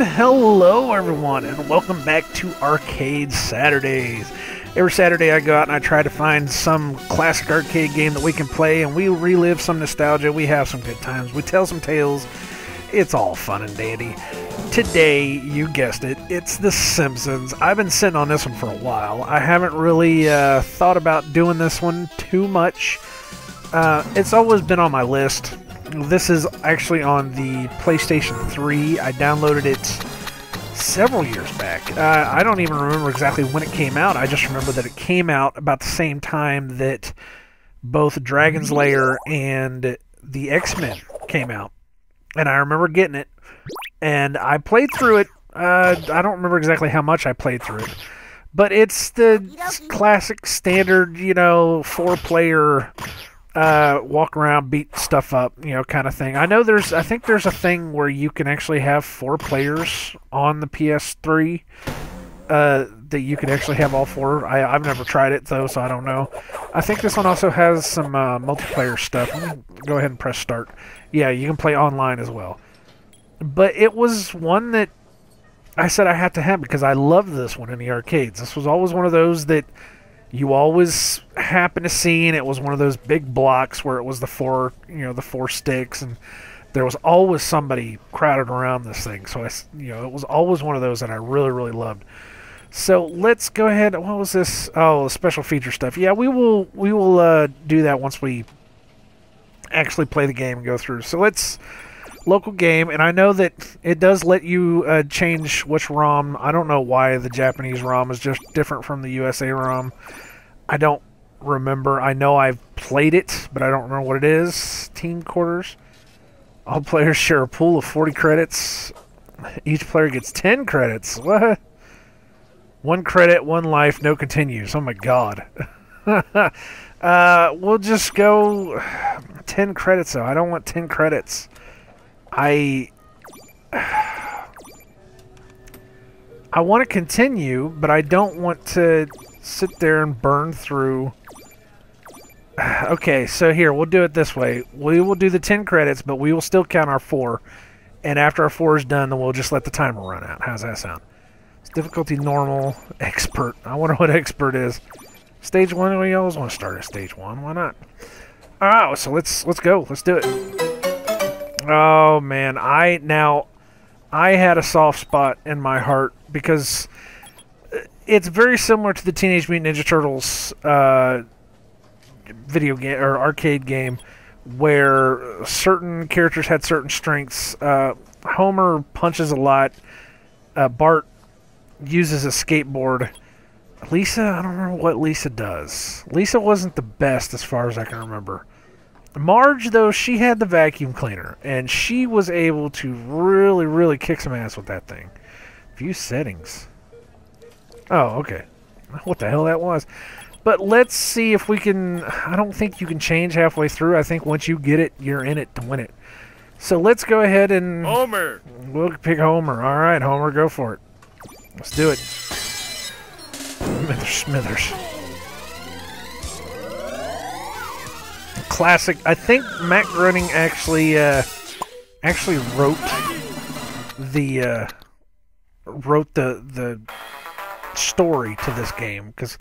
hello everyone, and welcome back to Arcade Saturdays. Every Saturday I go out and I try to find some classic arcade game that we can play, and we relive some nostalgia. We have some good times. We tell some tales. It's all fun and dandy. Today, you guessed it, it's The Simpsons. I've been sitting on this one for a while. I haven't really thought about doing this one too much. It's always been on my list. This is actually on the PlayStation 3. I downloaded it several years back. I don't even remember exactly when it came out. I just remember that it came out about the same time that both Dragon's Lair and the X-Men came out. And I remember getting it, and I played through it. I don't remember exactly how much I played through it. But it's the classic, standard, four-player walk around, beat stuff up, kind of thing. I think there's a thing where you can actually have 4 players on the PS3, that you can actually have all 4. I've never tried it though, so I don't know. I think this one also has some multiplayer stuff. Let me go ahead and press start. Yeah, you can play online as well. But it was one that I said I had to have because I loved this one in the arcades. This was always one of those that you always happen to see, and it was one of those big blocks where it was the 4 sticks, and there was always somebody crowded around this thing. So it was always one of those that I really, really loved. So let's go ahead. What was this? Oh, the special feature stuff. Yeah, we will do that once we actually play the game and go through. So let's local game, and I know that it does let you change which ROM. I don't know why the Japanese ROM is just different from the USA ROM. I don't remember. I know I've played it, but I don't remember what it is. Team quarters. All players share a pool of 40 credits. Each player gets 10 credits. What? 1 credit, 1 life, no continues. Oh my god. We'll just go 10 credits though. I don't want 10 credits. I want to continue, but I don't want to sit there and burn through. Okay, so here, we'll do it this way. We will do the 10 credits, but we will still count our 4. And after our 4 is done, then we'll just let the timer run out. How's that sound? It's difficulty normal, expert. I wonder what expert is. Stage 1, we always want to start at stage 1. Why not? Alright, so let's go. Let's do it. Oh man, I had a soft spot in my heart because it's very similar to the Teenage Mutant Ninja Turtles video game or arcade game, where certain characters had certain strengths. Homer punches a lot. Bart uses a skateboard. Lisa, I don't remember what Lisa does. Lisa wasn't the best as far as I can remember. Marge, though, she had the vacuum cleaner, and she was able to really, really kick some ass with that thing. View settings. Oh, okay. What the hell that was. But let's see if we can. I don't think you can change halfway through. I think once you get it, you're in it to win it. So let's go ahead and... Homer! We'll pick Homer. All right, Homer, go for it. Let's do it. Smithers. Classic. I think Matt Groening actually wrote the story to this game, because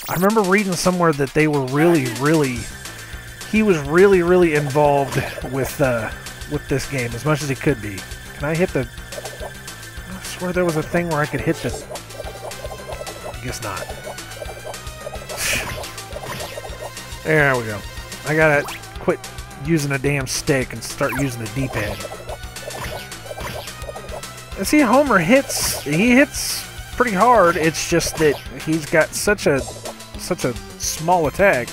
I remember reading somewhere that they were he was really involved with this game as much as he could be. Can I hit the? I swear there was a thing where I could hit the. I guess not. There we go. I gotta quit using a damn stick and start using the D-pad. And see, Homer hits pretty hard. It's just that he's got such a small attack.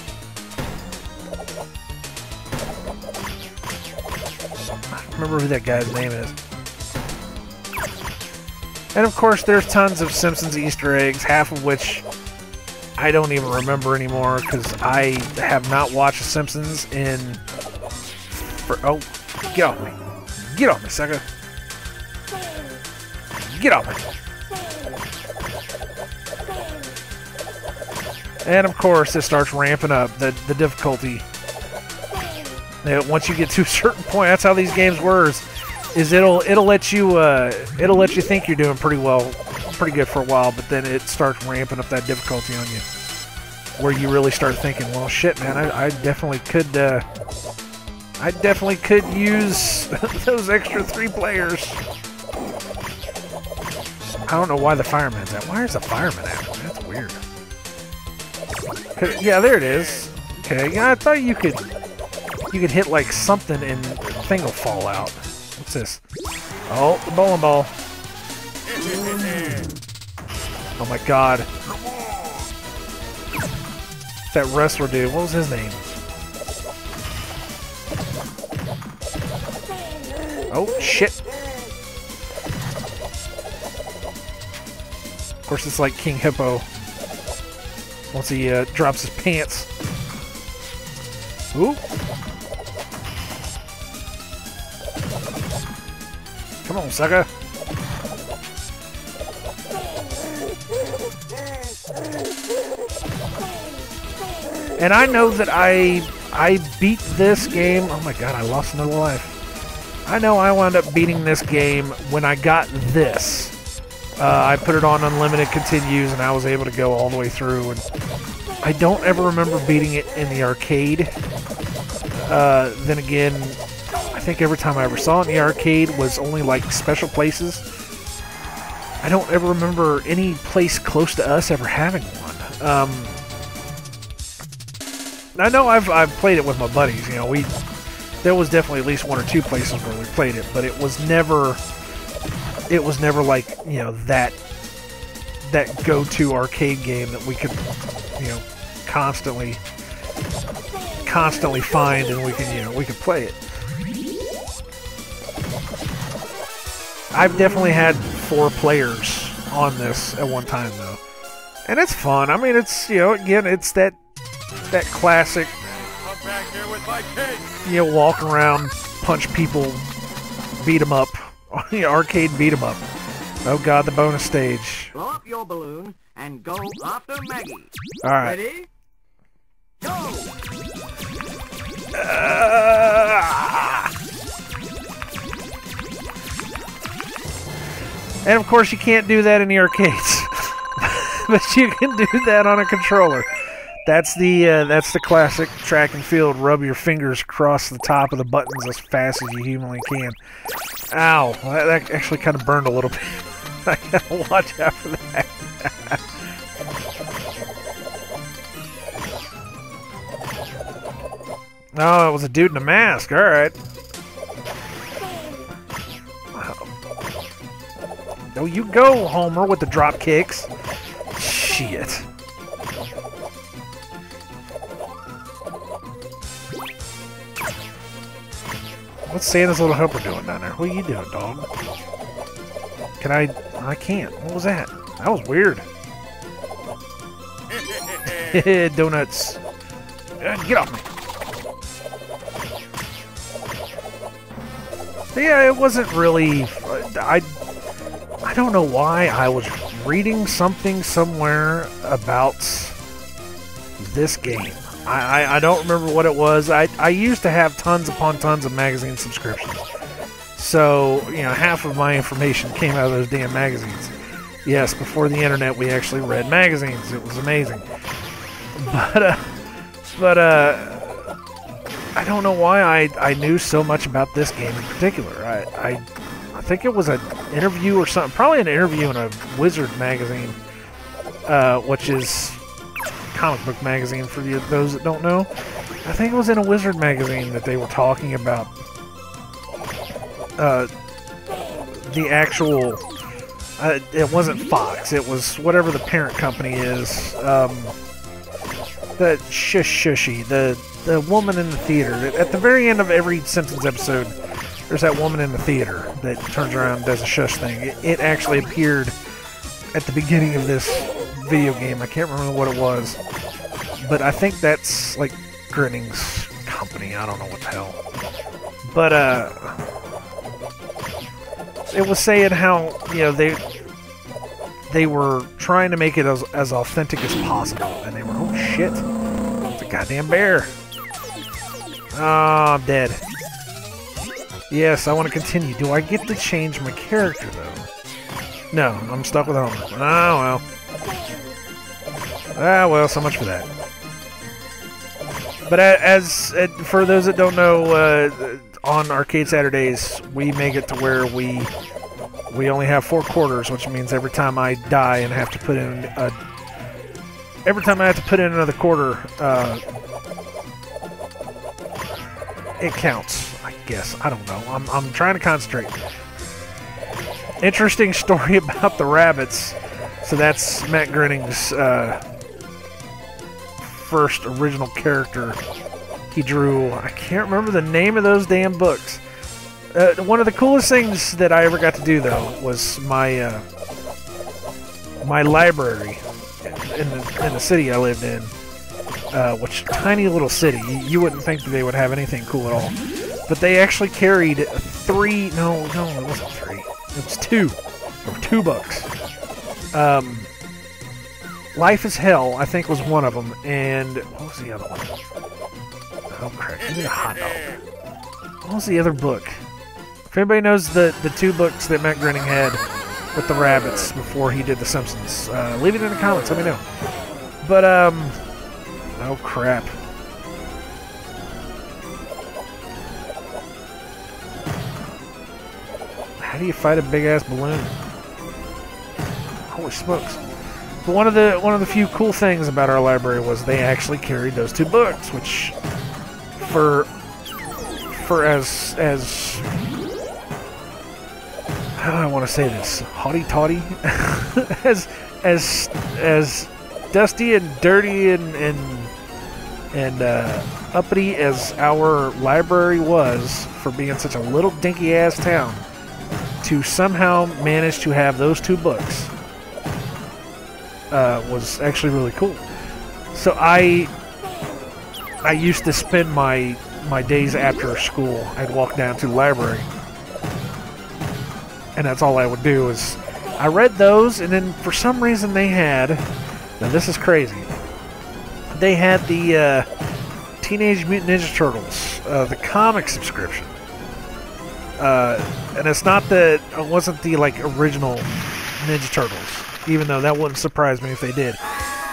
I don't remember who that guy's name is. And of course, there's tons of Simpsons Easter eggs, half of which I don't even remember anymore because I have not watched The Simpsons in... Oh, get off me. Get off me, sucker. Get off me. And of course, it starts ramping up the difficulty. Once you get to a certain point, that's how these games work. is it'll let you think you're doing pretty good for a while, but then it starts ramping up that difficulty on you, where you really start thinking, well, shit, man, I definitely could use those extra 3 players. I don't know why the fireman's at. Why is the fireman at? That's weird. Yeah, there it is. Okay, yeah, I thought you could hit like something and the thing will fall out. What's this? Oh, the bowling ball. Oh my god. That wrestler dude, what was his name? Oh, shit. Of course, it's like King Hippo once he drops his pants. Ooh. Come on, sucker. And I know that I beat this game. Oh my god, I lost another life. I know I wound up beating this game when I got this. I put it on unlimited continues and I was able to go all the way through. And I don't ever remember beating it in the arcade. Then again, I think every time I ever saw it in the arcade was only like special places. I don't ever remember any place close to us ever having one. I know I've played it with my buddies. You know, there was definitely at least 1 or 2 places where we played it, but it was never like, you know, that go-to arcade game that we could, you know, constantly find and we could play it. I've definitely had 4 players on this at one time though, and it's fun. I mean, it's, you know, again, it's that classic, you know, walk around, punch people, beat 'em up, arcade beat 'em up. Oh god, the bonus stage. Blow up your balloon and go after Maggie. All right. Ready? Go! And of course, you can't do that in the arcades, but you can do that on a controller. That's the classic track and field. Rub your fingers across the top of the buttons as fast as you humanly can. Ow! That actually kind of burned a little bit. I gotta watch out for that. Oh, it was a dude in a mask. All right. Oh, you go, Homer, with the drop kicks. Shit. What's Santa's little helper doing down there? What are you doing, dog? Can I can't. What was that? That was weird. Donuts. Get off me. But yeah, it wasn't really... I don't know why I was reading something somewhere about this game. I don't remember what it was. I used to have tons upon tons of magazine subscriptions. So, you know, half of my information came out of those damn magazines. Yes, before the internet, we actually read magazines. It was amazing. But I don't know why I knew so much about this game in particular. I think it was an interview or something. Probably an interview in a Wizard magazine, which is comic book magazine for those that don't know. I think it was in a Wizard magazine that they were talking about the actual... it wasn't Fox. It was whatever the parent company is. The shushy, the woman in the theater. At the very end of every Simpsons episode, there's that woman in the theater that turns around and does a shush thing. It actually appeared at the beginning of this video game. I can't remember what it was, but I think that's like Grinning's company. I don't know what the hell. But it was saying how, you know, they were trying to make it as authentic as possible, and they were, oh shit, it's a goddamn bear. Oh, I'm dead. Yes, I want to continue. Do I get to change my character, though? No, I'm stuck with Homer. Oh, well. Ah, well, so much for that. But for those that don't know, on Arcade Saturdays, we make it to where we only have 4 quarters, which means every time I die and have to put in another quarter, it counts. I guess I don't know. I'm trying to concentrate. Interesting story about the rabbits. So that's Matt Groening's first original character he drew. I can't remember the name of those damn books. One of the coolest things that I ever got to do, though, was my my library in the city I lived in, which tiny little city. You wouldn't think that they would have anything cool at all, but they actually carried 3. No, it wasn't 3. It was 2. There were 2 books. Life is Hell, I think, was one of them, and what was the other one? Oh crap! Give me a hot dog. What was the other book? If anybody knows the 2 books that Matt Groening had with the rabbits before he did The Simpsons, leave it in the comments. Let me know. But oh crap! How do you fight a big ass balloon? Holy smokes! But one of the few cool things about our library was they actually carried those 2 books, which for as how do I want to say this, haughty-taughty, as dusty and dirty and uppity as our library was for being such a little dinky ass town, to somehow manage to have those 2 books was actually really cool. So I used to spend my days after school. I'd walk down to the library, and that's all I would do. Is I read those, and then for some reason they had, now this is crazy, they had the Teenage Mutant Ninja Turtles, the comic subscription, and it wasn't the like original Ninja Turtles, even though that wouldn't surprise me if they did.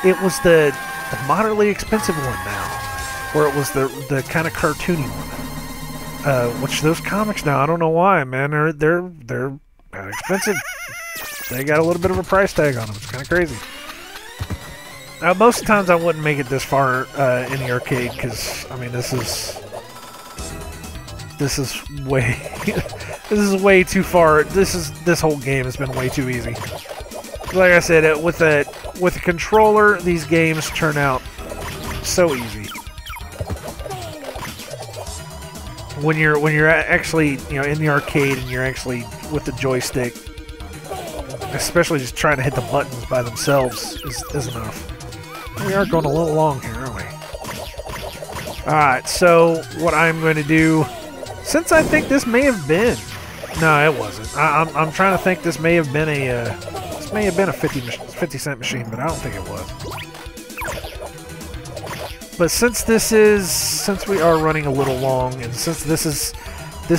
It was the moderately expensive one now, where it was the kind of cartoony one. Which those comics now, I don't know why, man, they're kind of expensive. They got a little bit of a price tag on them. It's kind of crazy. Now, most of the times I wouldn't make it this far in the arcade, because I mean this is way this is way too far. This whole game has been way too easy. Like I said, with a controller, these games turn out so easy. When you're actually, you know, in the arcade and you're actually with the joystick, especially just trying to hit the buttons by themselves is enough. We are going a little long here, aren't we? Alright, so what I'm going to do, since I think this may have been, no, it wasn't. I'm trying to think this may have been a 50-cent machine, but I don't think it was. But since we are running a little long, and since this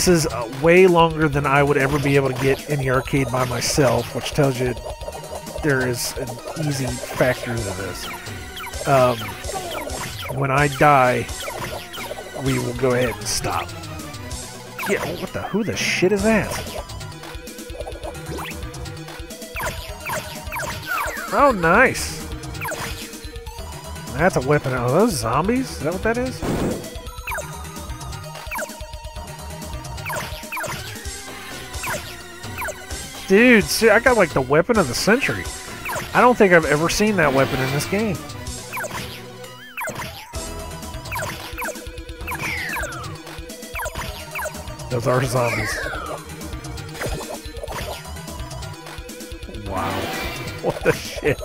is way longer than I would ever be able to get in the arcade by myself, which tells you there is an easy factor to this. When I die, we will go ahead and stop. Yeah, who the shit is that? Oh, nice. That's a weapon. Are those zombies? Is that what that is? Dude, see, I got like the weapon of the century. I don't think I've ever seen that weapon in this game. Those are zombies. Wow. What the shit?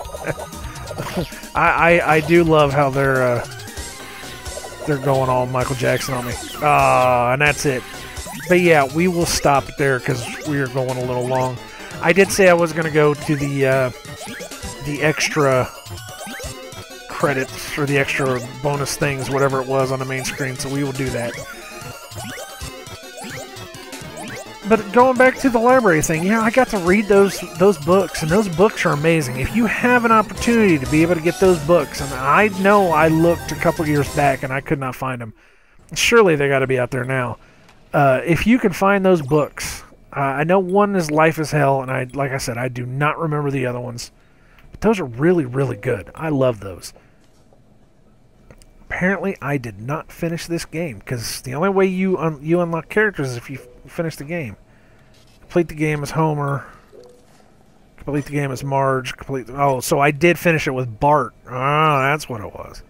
I do love how they're going all Michael Jackson on me. And that's it. But yeah, we will stop there because we are going a little long. I did say I was going to go to the extra credits or the extra bonus things, whatever it was on the main screen, so we will do that. But going back to the library thing, yeah, I got to read those books, and those books are amazing. If you have an opportunity to be able to get those books, and I know I looked a couple years back and I could not find them. Surely they got to be out there now. If you can find those books, I know one is Life is Hell, and like I said, I do not remember the other ones. But those are really, really good. I love those. Apparently, I did not finish this game, because the only way you unlock characters is if you finish the game. Complete the game as Homer. Complete the game as Marge. So I did finish it with Bart. Oh, that's what it was.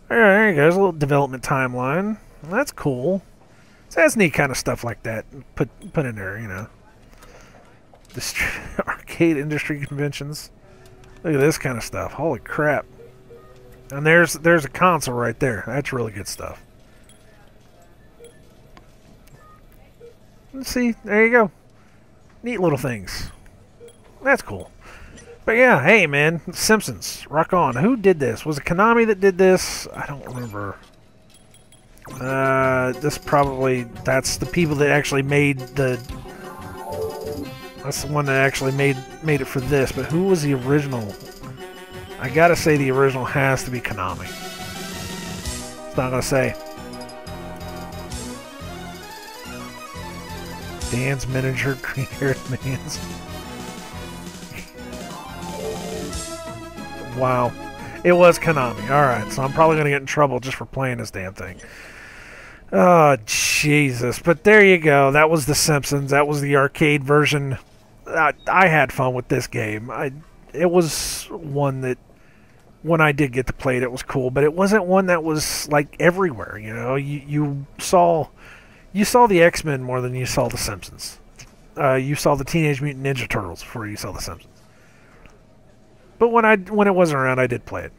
There you go. There's a little development timeline. That's cool. So that's neat kind of stuff like that. Put in there, you know. Arcade industry conventions. Look at this kind of stuff. Holy crap. And there's a console right there. That's really good stuff. Let's see. There you go. Neat little things. That's cool. But yeah, hey man, Simpsons. Rock on. Who did this? Was it Konami that did this? I don't remember. That's the people that actually made the... That's the one that actually made it for this. But who was the original? I gotta say the original has to be Konami. It's not gonna say. Dan's miniature green-haired minions. Wow. It was Konami. Alright, so I'm probably gonna get in trouble just for playing this damn thing. Oh, Jesus. But there you go. That was The Simpsons. That was the arcade version. I had fun with this game. It was one that, when I did get to play it, it was cool, but it wasn't one that was like everywhere. You know, you saw the X-Men more than you saw the Simpsons. You saw the Teenage Mutant Ninja Turtles before you saw the Simpsons. But when it wasn't around, I did play it,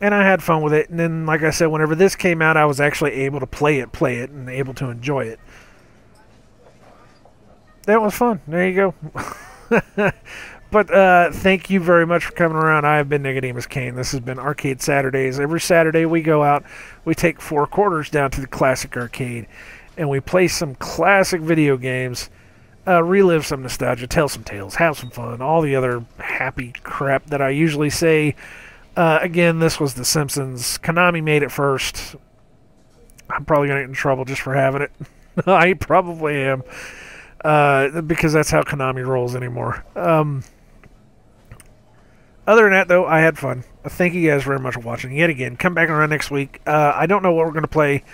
and I had fun with it. And then, like I said, whenever this came out, I was actually able to play it, and able to enjoy it. That was fun. There you go. But thank you very much for coming around. I have been nicodemoscain. This has been Arcade Saturdays. Every Saturday we go out, we take 4 quarters down to the classic arcade, and we play some classic video games, relive some nostalgia, tell some tales, have some fun, all the other happy crap that I usually say. Again, this was The Simpsons. Konami made it first. I'm probably going to get in trouble just for having it. I probably am. Because that's how Konami rolls anymore. Other than that, though, I had fun. Thank you guys very much for watching. Yet again, come back around next week. I don't know what we're going to play.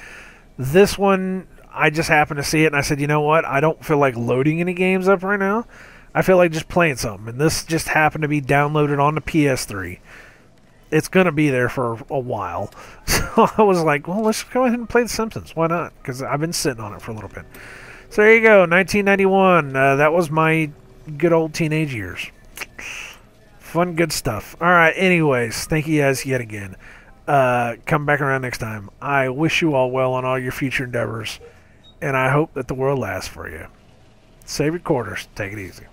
This one, I just happened to see it, and I said, you know what? I don't feel like loading any games up right now. I feel like just playing something. And this just happened to be downloaded on the PS3. It's going to be there for a while. So I was like, well, let's go ahead and play The Simpsons. Why not? Because I've been sitting on it for a little bit. So there you go, 1991. That was my good old teenage years. Fun, good stuff. All right, anyways, thank you guys yet again. Come back around next time. I wish you all well on all your future endeavors, and I hope that the world lasts for you. Save your quarters. Take it easy.